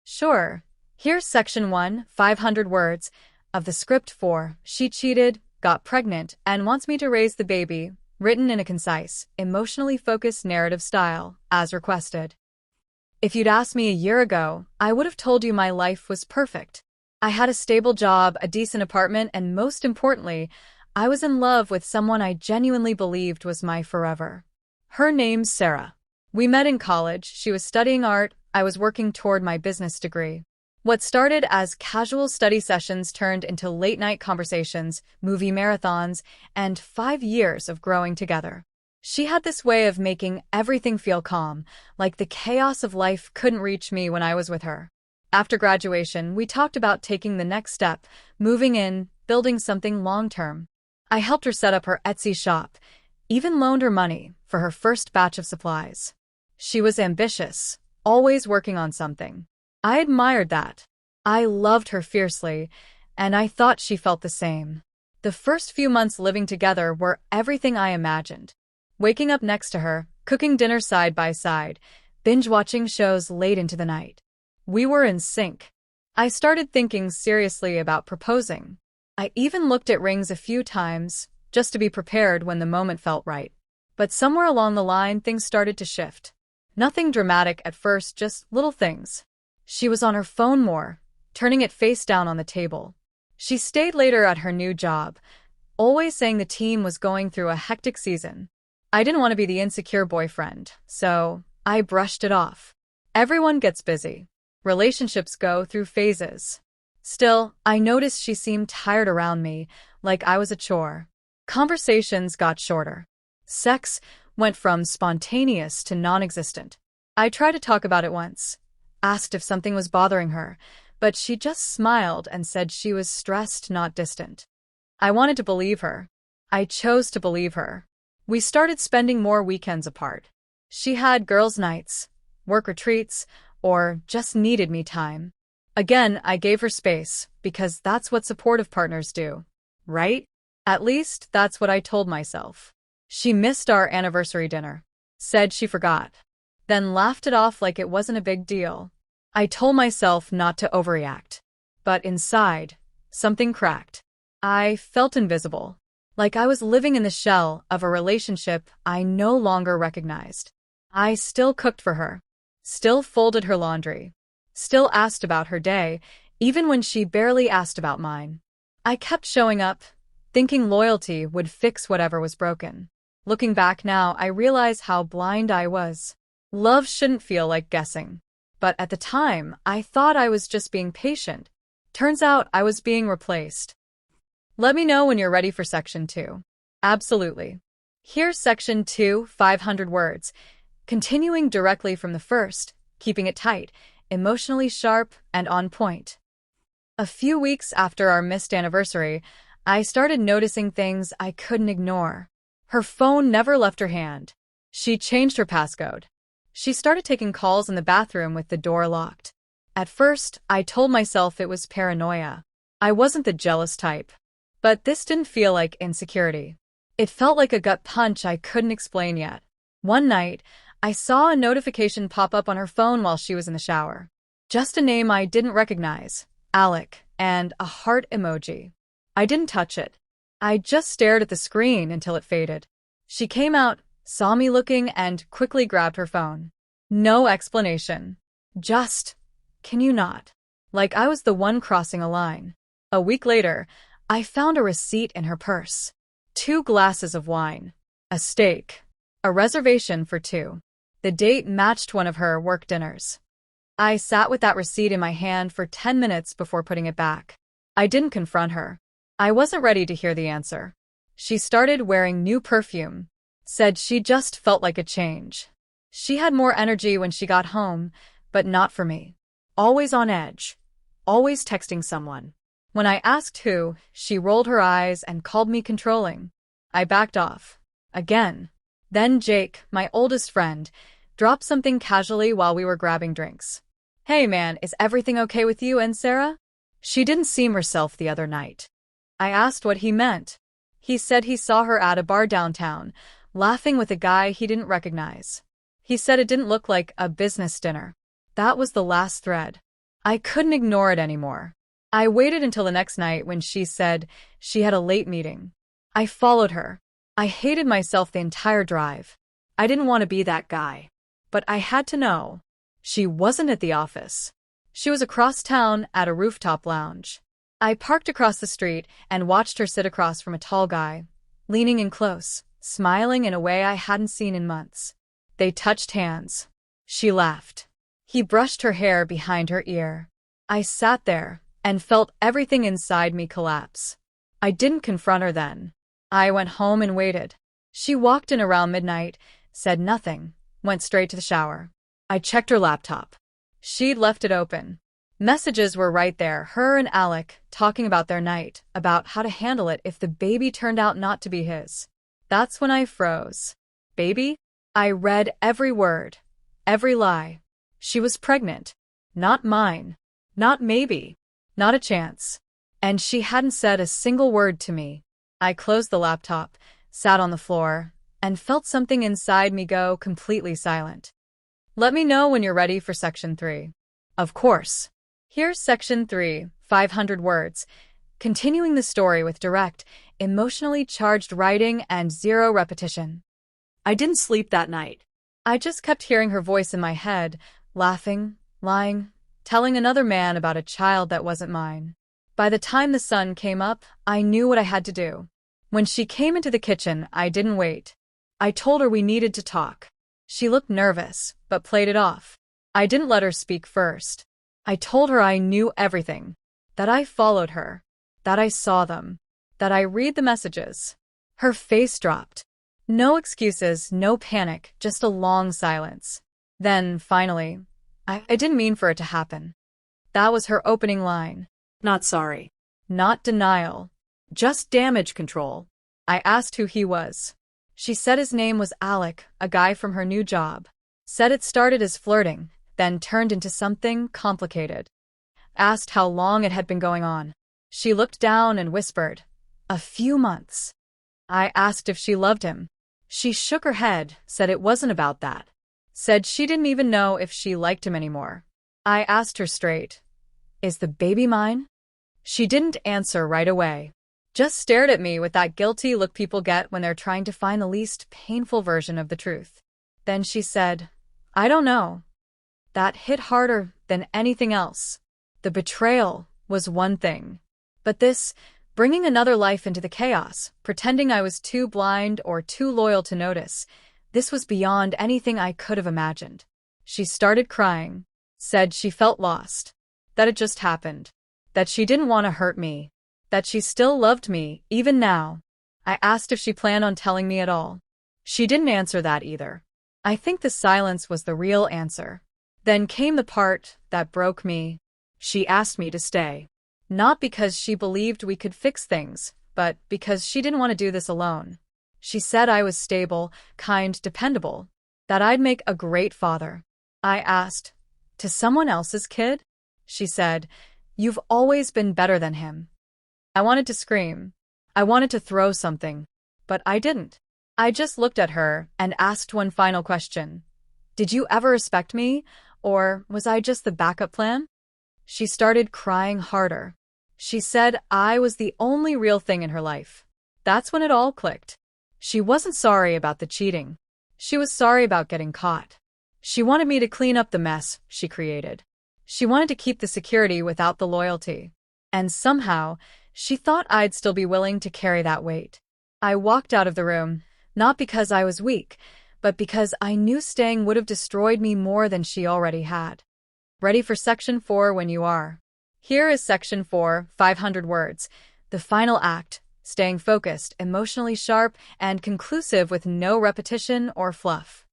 Sure. Here's section 1, 500 words, of the script for She Cheated, Got Pregnant, and Wants Me to Raise the Baby, written in a concise, emotionally focused narrative style, as requested. If you'd asked me a year ago, I would have told you my life was perfect. I had a stable job, a decent apartment, and most importantly, I was in love with someone I genuinely believed was my forever. Her name's Sarah. We met in college, she was studying art, I was working toward my business degree. What started as casual study sessions turned into late-night conversations, movie marathons, and 5 years of growing together. She had this way of making everything feel calm, like the chaos of life couldn't reach me when I was with her. After graduation, we talked about taking the next step, moving in, building something long-term. I helped her set up her Etsy shop, even loaned her money for her first batch of supplies. She was ambitious, always working on something. I admired that. I loved her fiercely, and I thought she felt the same. The first few months living together were everything I imagined. Waking up next to her, cooking dinner side by side, binge-watching shows late into the night. We were in sync. I started thinking seriously about proposing. I even looked at rings a few times, just to be prepared when the moment felt right. But somewhere along the line, things started to shift. Nothing dramatic at first, just little things. She was on her phone more, turning it face down on the table. She stayed later at her new job, always saying the team was going through a hectic season. I didn't want to be the insecure boyfriend, so I brushed it off. Everyone gets busy. Relationships go through phases. Still, I noticed she seemed tired around me, like I was a chore. Conversations got shorter. Sex went from spontaneous to non-existent. I tried to talk about it once, asked if something was bothering her, but she just smiled and said she was stressed, not distant. I wanted to believe her. I chose to believe her. We started spending more weekends apart. She had girls' nights, work retreats, or just needed me time. Again, I gave her space, because that's what supportive partners do, right? At least, that's what I told myself. She missed our anniversary dinner, said she forgot, then laughed it off like it wasn't a big deal. I told myself not to overreact. But inside, something cracked. I felt invisible, like I was living in the shell of a relationship I no longer recognized. I still cooked for her, still folded her laundry, still asked about her day, even when she barely asked about mine. I kept showing up, thinking loyalty would fix whatever was broken. Looking back now, I realize how blind I was. Love shouldn't feel like guessing. But at the time, I thought I was just being patient. Turns out I was being replaced. Let me know when you're ready for section 2. Absolutely. Here's section 2, 500 words. Continuing directly from the first, keeping it tight, emotionally sharp, and on point. A few weeks after our missed anniversary, I started noticing things I couldn't ignore. Her phone never left her hand. She changed her passcode. She started taking calls in the bathroom with the door locked. At first, I told myself it was paranoia. I wasn't the jealous type. But this didn't feel like insecurity. It felt like a gut punch I couldn't explain yet. One night, I saw a notification pop up on her phone while she was in the shower. Just a name I didn't recognize, Alec, and a heart emoji. I didn't touch it. I just stared at the screen until it faded. She came out, saw me looking, and quickly grabbed her phone. No explanation. Just, can you not? Like I was the one crossing a line. A week later, I found a receipt in her purse. 2 glasses of wine. A steak. A reservation for 2. The date matched one of her work dinners. I sat with that receipt in my hand for 10 minutes before putting it back. I didn't confront her. I wasn't ready to hear the answer. She started wearing new perfume. Said she just felt like a change. She had more energy when she got home, but not for me. Always on edge. Always texting someone. When I asked who, she rolled her eyes and called me controlling. I backed off. Again. Then Jake, my oldest friend, dropped something casually while we were grabbing drinks. Hey man, is everything okay with you and Sarah? She didn't seem herself the other night. I asked what he meant. He said he saw her at a bar downtown, laughing with a guy he didn't recognize. He said it didn't look like a business dinner. That was the last thread. I couldn't ignore it anymore. I waited until the next night when she said she had a late meeting. I followed her. I hated myself the entire drive. I didn't want to be that guy. But I had to know. She wasn't at the office. She was across town at a rooftop lounge. I parked across the street and watched her sit across from a tall guy, leaning in close, smiling in a way I hadn't seen in months. They touched hands. She laughed. He brushed her hair behind her ear. I sat there and felt everything inside me collapse. I didn't confront her then. I went home and waited. She walked in around midnight, said nothing, went straight to the shower. I checked her laptop. She'd left it open. Messages were right there, her and Alec talking about their night, about how to handle it if the baby turned out not to be his. That's when I froze. Baby? I read every word, every lie. She was pregnant. Not mine. Not maybe. Not a chance. And she hadn't said a single word to me. I closed the laptop, sat on the floor, and felt something inside me go completely silent. Let me know when you're ready for Section 3. Of course. Here's Section 3, 500 words, continuing the story with direct, emotionally charged writing and zero repetition. I didn't sleep that night. I just kept hearing her voice in my head, laughing, lying, telling another man about a child that wasn't mine. By the time the sun came up, I knew what I had to do. When she came into the kitchen, I didn't wait. I told her we needed to talk. She looked nervous, but played it off. I didn't let her speak first. I told her I knew everything, that I followed her, that I saw them, that I read the messages. Her face dropped. No excuses, no panic, just a long silence. Then, finally, I didn't mean for it to happen. That was her opening line. Not sorry. Not denial. Just damage control. I asked who he was. She said his name was Alec, a guy from her new job. Said it started as flirting, then turned into something complicated. Asked how long it had been going on. She looked down and whispered, "A few months." I asked if she loved him. She shook her head, said it wasn't about that. Said she didn't even know if she liked him anymore. I asked her straight, "Is the baby mine?" She didn't answer right away. Just stared at me with that guilty look people get when they're trying to find the least painful version of the truth. Then she said, "I don't know." That hit harder than anything else. The betrayal was one thing. But this, bringing another life into the chaos, pretending I was too blind or too loyal to notice, this was beyond anything I could have imagined. She started crying, said she felt lost, that it just happened, that she didn't want to hurt me, that she still loved me, even now. I asked if she planned on telling me at all. She didn't answer that either. I think the silence was the real answer. Then came the part that broke me. She asked me to stay. Not because she believed we could fix things, but because she didn't want to do this alone. She said I was stable, kind, dependable, that I'd make a great father. I asked, "To someone else's kid?" She said, "You've always been better than him." I wanted to scream. I wanted to throw something, but I didn't. I just looked at her and asked one final question. "Did you ever respect me, or was I just the backup plan?" She started crying harder. She said I was the only real thing in her life. That's when it all clicked. She wasn't sorry about the cheating. She was sorry about getting caught. She wanted me to clean up the mess she created. She wanted to keep the security without the loyalty. And somehow, she thought I'd still be willing to carry that weight. I walked out of the room, not because I was weak, but because I knew staying would have destroyed me more than she already had. Ready for Section 4 when you are. Here is Section 4, 500 words. The final act, staying focused, emotionally sharp, and conclusive with no repetition or fluff.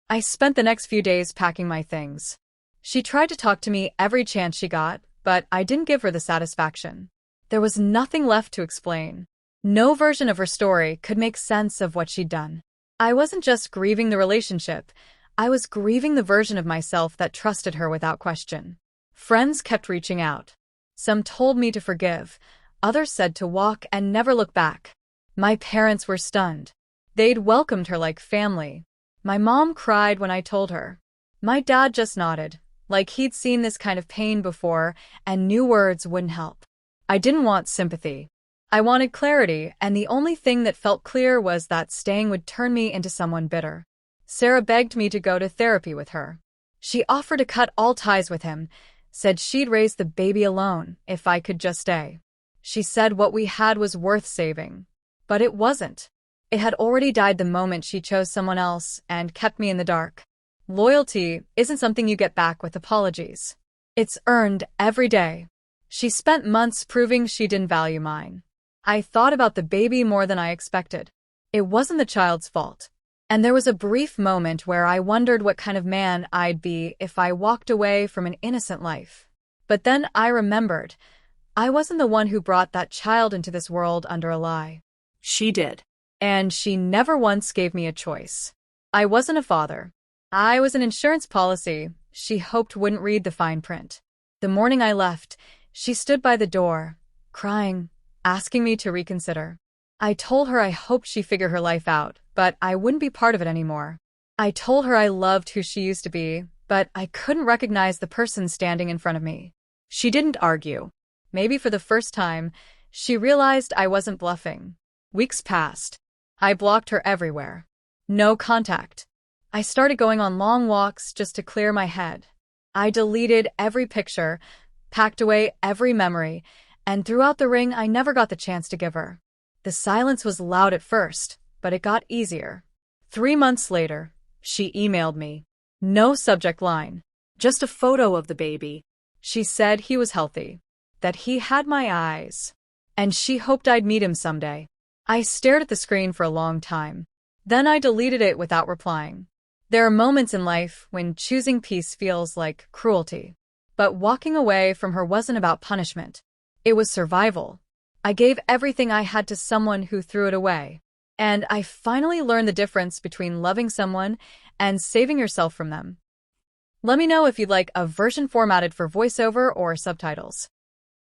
I spent the next few days packing my things. She tried to talk to me every chance she got, but I didn't give her the satisfaction. There was nothing left to explain. No version of her story could make sense of what she'd done. I wasn't just grieving the relationship. I was grieving the version of myself that trusted her without question. Friends kept reaching out. Some told me to forgive. Others said to walk and never look back. My parents were stunned. They'd welcomed her like family. My mom cried when I told her. My dad just nodded, like he'd seen this kind of pain before and knew words wouldn't help. I didn't want sympathy. I wanted clarity, and the only thing that felt clear was that staying would turn me into someone bitter. Sarah begged me to go to therapy with her. She offered to cut all ties with him, said she'd raise the baby alone if I could just stay. She said what we had was worth saving. But it wasn't. It had already died the moment she chose someone else and kept me in the dark. Loyalty isn't something you get back with apologies. It's earned every day. She spent months proving she didn't value mine. I thought about the baby more than I expected. It wasn't the child's fault. And there was a brief moment where I wondered what kind of man I'd be if I walked away from an innocent life. But then I remembered, I wasn't the one who brought that child into this world under a lie. She did. And she never once gave me a choice. I wasn't a father. I was an insurance policy she hoped wouldn't read the fine print. The morning I left, she stood by the door, crying, asking me to reconsider. I told her I hoped she'd figure her life out, but I wouldn't be part of it anymore. I told her I loved who she used to be, but I couldn't recognize the person standing in front of me. She didn't argue. Maybe for the first time, she realized I wasn't bluffing. Weeks passed. I blocked her everywhere. No contact. I started going on long walks just to clear my head. I deleted every picture, packed away every memory, and threw out the ring I never got the chance to give her. The silence was loud at first, but it got easier. 3 months later, she emailed me. No subject line. Just a photo of the baby. She said he was healthy, that he had my eyes, and she hoped I'd meet him someday. I stared at the screen for a long time. Then I deleted it without replying. There are moments in life when choosing peace feels like cruelty. But walking away from her wasn't about punishment. It was survival. I gave everything I had to someone who threw it away. And I finally learned the difference between loving someone and saving yourself from them. Let me know if you'd like a version formatted for voiceover or subtitles.